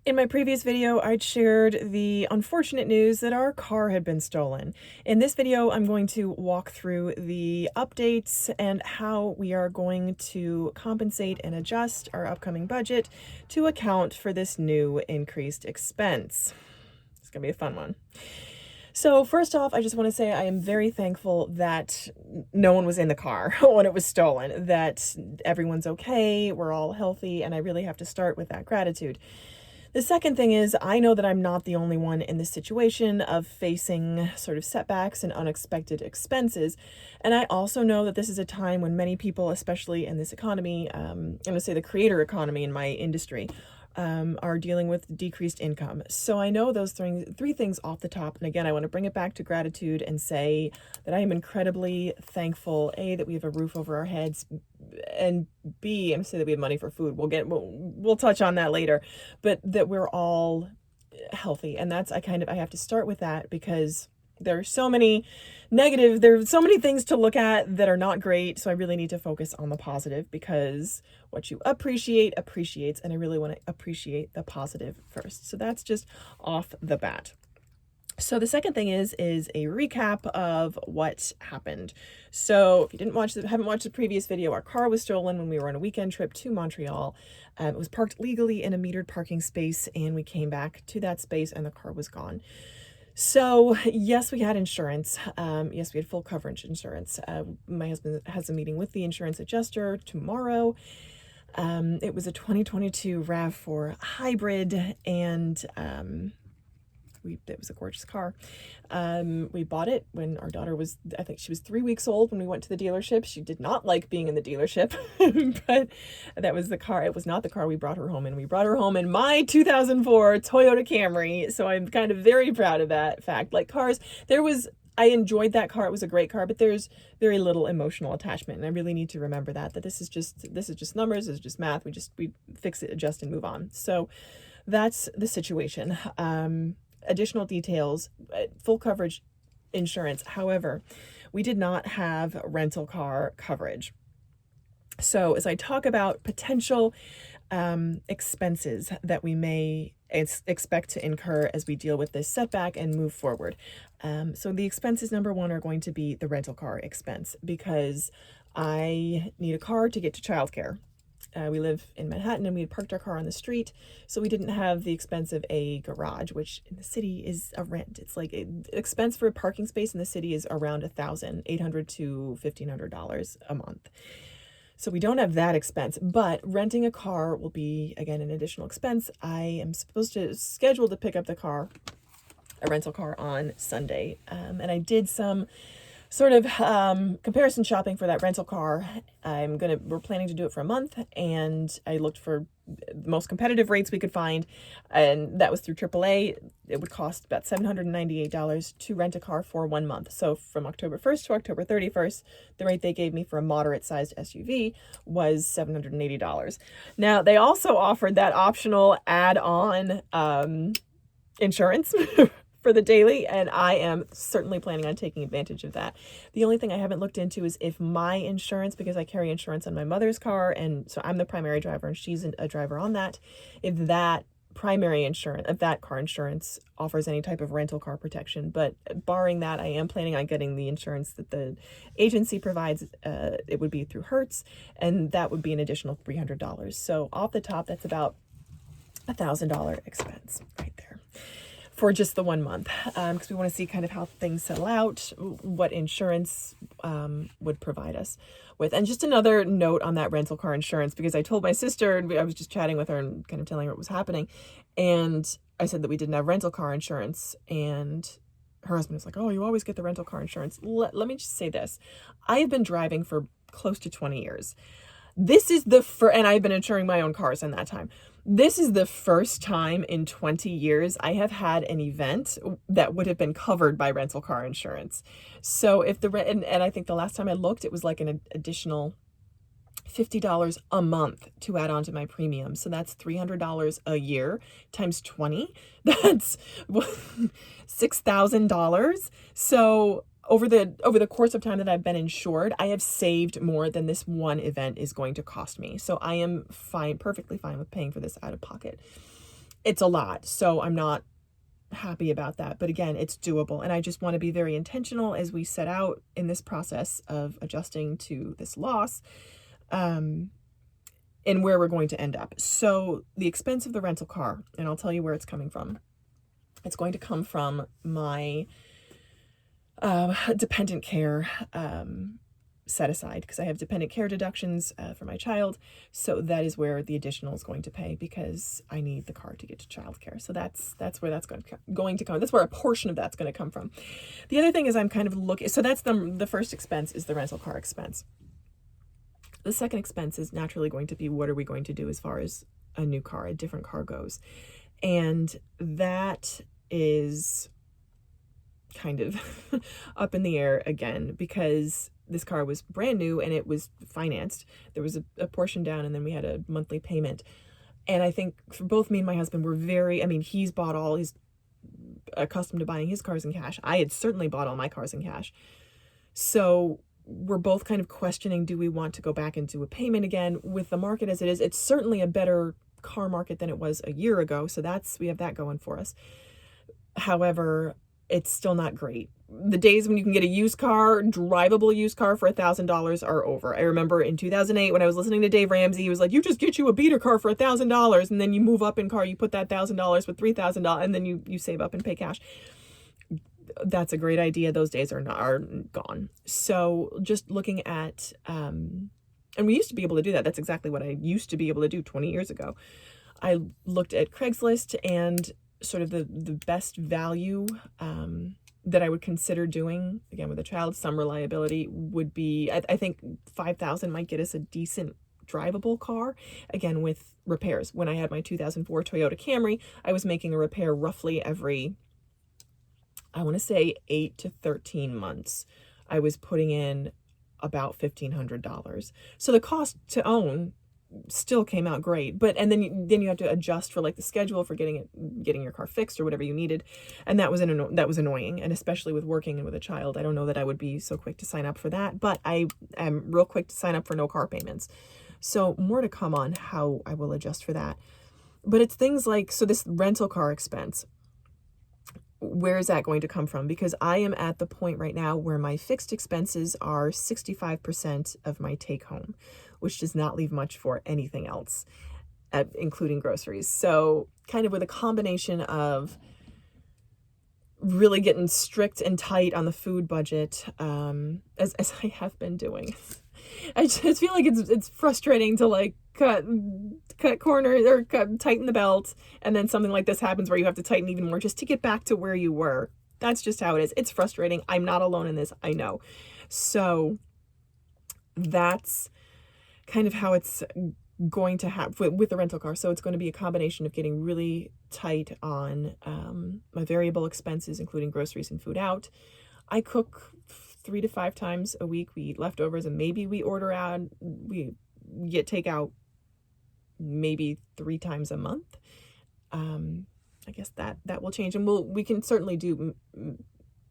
In my previous video, I'd shared the unfortunate news that our car had been stolen. In this video, I'm going to walk through the updates and how we are going to compensate and adjust our upcoming budget to account for this new increased expense. It's gonna be a fun one. So first off, I just want to say I am very thankful that no one was in the car when it was stolen, that everyone's okay, we're all healthy, and I really have to start with that gratitude. The second thing is, I know that I'm not the only one in this situation of facing sort of setbacks and unexpected expenses. And I also know that this is a time when many people, especially in this economy, I'm going to say the creator economy in my industry, are dealing with decreased income. So I know those three things off the top. And again, I want to bring it back to gratitude and say that I am incredibly thankful, A, that we have a roof over our heads, and B, I'm saying that we have money for food. We'll touch on that later, but that we're all healthy. And that's, I have to start with that because there's so many things to look at that are not great. So I really need to focus on the positive, because what you appreciate appreciates, and I really want to appreciate the positive first. So that's just off the bat. So the second thing is a recap of what happened. So if you haven't watched the previous video, our car was stolen when we were on a weekend trip to Montreal. It was parked legally in a metered parking space, and we came back to that space and the car was gone. So yes, we had insurance. Yes, we had full coverage insurance. My husband has a meeting with the insurance adjuster tomorrow. It was a 2022 RAV4 hybrid, and it was a gorgeous car. We bought it when our daughter was, I think she was 3 weeks old when we went to the dealership. She did not like being in the dealership, but that was the car. It was not the car we brought her home in. We brought her home in my 2004 Toyota Camry. So I'm kind of very proud of that fact. Like cars, I enjoyed that car. It was a great car, but there's very little emotional attachment. And I really need to remember that this is just numbers, this is just math. We fix it, adjust, and move on. So that's the situation. Additional details, full coverage insurance. However, we did not have rental car coverage. So as I talk about potential expenses that we may expect to incur as we deal with this setback and move forward. So the expenses, number one, are going to be the rental car expense, because I need a car to get to childcare. We live in Manhattan, and we had parked our car on the street, so we didn't have the expense of a garage, which in the city is a rent. It's like expense for a parking space in the city is around $1,800 to $1,500 a month. So we don't have that expense, but renting a car will be, again, an additional expense. I am scheduled to pick up a rental car on Sunday, and I did some sort of comparison shopping for that rental car. We're planning to do it for a month, and I looked for the most competitive rates we could find, and that was through AAA. It would cost about $798 to rent a car for 1 month. So from October 1st to October 31st, the rate they gave me for a moderate sized SUV was $780. Now, they also offered that optional add-on insurance for the daily, and I am certainly planning on taking advantage of that. The only thing I haven't looked into is if my insurance, because I carry insurance on my mother's car, and so I'm the primary driver and she's a driver on that, if that primary insurance, if that car insurance offers any type of rental car protection. But barring that, I am planning on getting the insurance that the agency provides. It would be through Hertz, and that would be an additional $300. So off the top, that's about $1,000 expense right there for just the 1 month, because we want to see kind of how things settle out, what insurance would provide us with. And just another note on that rental car insurance, because I told my sister, I was just chatting with her and kind of telling her what was happening, and I said that we didn't have rental car insurance, and her husband was like, oh, you always get the rental car insurance. Let me just say this. I have been driving for close to 20 years. This is and I've been insuring my own cars in that time. This is the first time in 20 years I have had an event that would have been covered by rental car insurance. So if and I think the last time I looked, it was like an additional $50 a month to add on to my premium. So that's $300 a year times 20. That's $6,000. So over the course of time that I've been insured, I have saved more than this one event is going to cost me. So I am perfectly fine with paying for this out of pocket. it's a lot. So I'm not happy about that. But again, it's doable. And I just want to be very intentional as we set out in this process of adjusting to this loss, and where we're going to end up. So the expense of the rental car, and I'll tell you where it's coming from. It's going to come from my dependent care set aside, because I have dependent care deductions for my child. So that is where the additional is going to pay, because I need the car to get to childcare. So that's where that's going to come. That's where a portion of that's going to come from. The other thing is I'm kind of looking. So that's the first expense is the rental car expense. The second expense is naturally going to be, what are we going to do as far as a new car, a different car goes, and that is kind of up in the air again, because this car was brand new and it was financed. There was a portion down, and then we had a monthly payment. And I think for both me and my husband, he's accustomed to buying his cars in cash. I had certainly bought all my cars in cash. So we're both kind of questioning, do we want to go back into a payment again? With the market as it is, it's certainly a better car market than it was a year ago. So we have that going for us. However, it's still not great. The days when you can get a drivable used car for $1,000 are over. I remember in 2008 when I was listening to Dave Ramsey, he was like, you just get you a beater car for $1,000, and then you move up in car, you put that $1,000 with $3,000, and then you save up and pay cash. That's a great idea. Those days are gone. So just looking at, and we used to be able to do that. That's exactly what I used to be able to do 20 years ago. I looked at Craigslist, and sort of the best value that I would consider doing, again, with a child, some reliability, would be, I think $5,000 might get us a decent drivable car, again, with repairs. When I had my 2004 Toyota Camry, I was making a repair roughly every, I want to say 8 to 13 months. I was putting in about $1,500. So the cost to own still came out great, and then you have to adjust for like the schedule for getting your car fixed or whatever you needed, and that was annoying. And especially with working and with a child, I don't know that I would be so quick to sign up for that, but I am real quick to sign up for no car payments. So more to come on how I will adjust for that. But it's things like, so this rental car expense, where is that going to come from? Because I am at the point right now where my fixed expenses are 65% of my take home, which does not leave much for anything else, including groceries. So kind of with a combination of really getting strict and tight on the food budget, as I have been doing. I just feel like it's frustrating to like cut corners or tighten the belt, and then something like this happens where you have to tighten even more just to get back to where you were. That's just how it is. It's frustrating. I'm not alone in this. I know. So that's kind of how it's going to happen with the rental car. So it's going to be a combination of getting really tight on my variable expenses, including groceries and food out. I cook 3 to 5 times a week. We eat leftovers, and maybe we order out. We get takeout maybe 3 times a month. I guess that will change, and we can certainly do.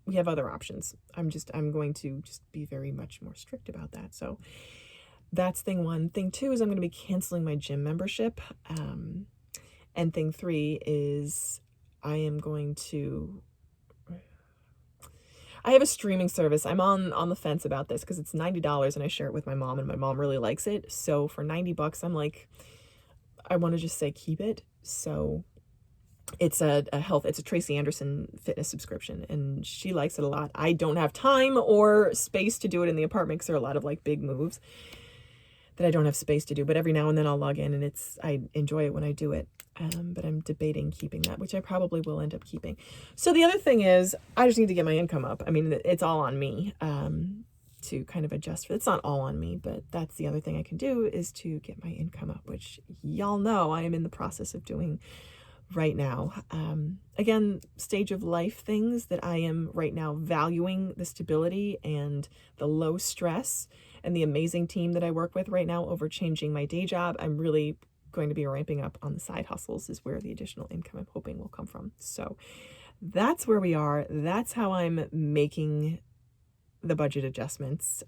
We have other options. I'm going to just be very much more strict about that. So that's thing 1. Thing 2 is I'm going to be canceling my gym membership. And thing 3 is I have a streaming service. I'm on the fence about this because it's $90 and I share it with my mom, and my mom really likes it. So for $90, I'm like, I want to just say keep it. So it's it's a Tracy Anderson fitness subscription, and she likes it a lot. I don't have time or space to do it in the apartment because there are a lot of like big moves that I don't have space to do, but every now and then I'll log in, and I enjoy it when I do it. But I'm debating keeping that, which I probably will end up keeping. So the other thing is I just need to get my income up. I mean, it's all on me to kind of adjust for. It's not all on me, but that's the other thing I can do, is to get my income up, which y'all know I am in the process of doing right now. Again, stage of life things that I am right now valuing the stability and the low stress and the amazing team that I work with right now over changing my day job. I'm really going to be ramping up on the side hustles, is where the additional income I'm hoping will come from. So that's where we are. That's how I'm making the budget adjustments.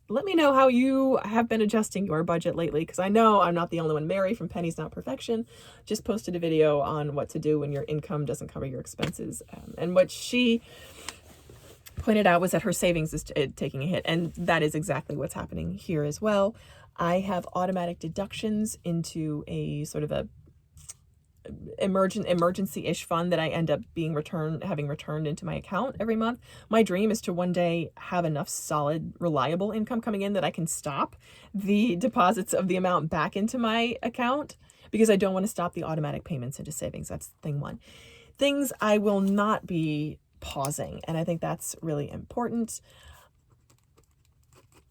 Let me know how you have been adjusting your budget lately, because I know I'm not the only one. Mary from Pennies Not Perfection just posted a video on what to do when your income doesn't cover your expenses. And what she pointed out was that her savings is taking a hit, and that is exactly what's happening here as well. I have automatic deductions into a sort of a emergency-ish fund that I end up having returned into my account every month. My dream is to one day have enough solid, reliable income coming in that I can stop the deposits of the amount back into my account, because I don't want to stop the automatic payments into savings. That's thing one. Things I will not be pausing, and I think that's really important.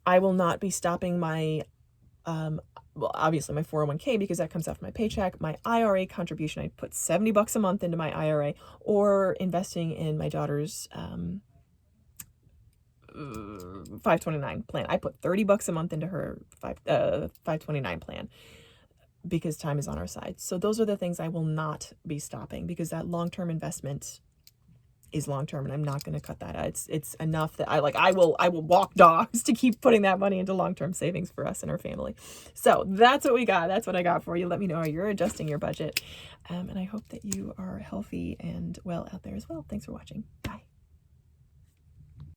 I will not be stopping my well, obviously my 401k, because that comes after my paycheck. My IRA contribution, I put $70 a month into my IRA, or investing in my daughter's 529 plan. I put $30 a month into her 529 plan, because time is on our side. So those are the things I will not be stopping, because that long-term investment is long-term, and I'm not going to cut that out. It's enough that I will walk dogs to keep putting that money into long-term savings for us and our family. So that's what we got. That's what I got for you. Let me know how you're adjusting your budget. And I hope that you are healthy and well out there as well. Thanks for watching. Bye.